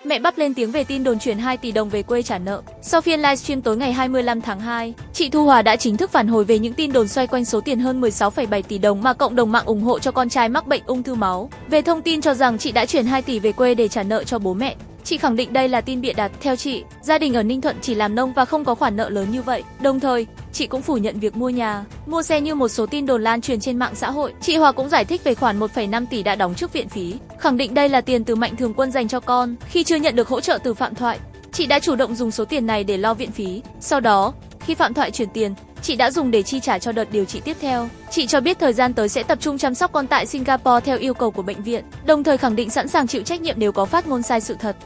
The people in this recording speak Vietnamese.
Mẹ Bắp lên tiếng về tin đồn chuyển 2 tỷ đồng về quê trả nợ. Sau phiên livestream tối ngày 25 tháng 2, chị Thu Hòa đã chính thức phản hồi về những tin đồn xoay quanh số tiền hơn 16,7 tỷ đồng mà cộng đồng mạng ủng hộ cho con trai mắc bệnh ung thư máu. Về thông tin cho rằng chị đã chuyển 2 tỷ về quê để trả nợ cho bố mẹ, chị khẳng định đây là tin bịa đặt. Theo chị, gia đình ở Ninh Thuận chỉ làm nông và không có khoản nợ lớn như vậy. Đồng thời, chị cũng phủ nhận việc mua nhà, mua xe như một số tin đồn lan truyền trên mạng xã hội. Chị Hòa cũng giải thích về khoản 1,5 tỷ đã đóng trước viện phí, khẳng định đây là tiền từ Mạnh Thường Quân dành cho con khi chưa nhận được hỗ trợ từ Phạm Thoại. Chị đã chủ động dùng số tiền này để lo viện phí. Sau đó, khi Phạm Thoại chuyển tiền, chị đã dùng để chi trả cho đợt điều trị tiếp theo. Chị cho biết thời gian tới sẽ tập trung chăm sóc con tại Singapore theo yêu cầu của bệnh viện, đồng thời khẳng định sẵn sàng chịu trách nhiệm nếu có phát ngôn sai sự thật.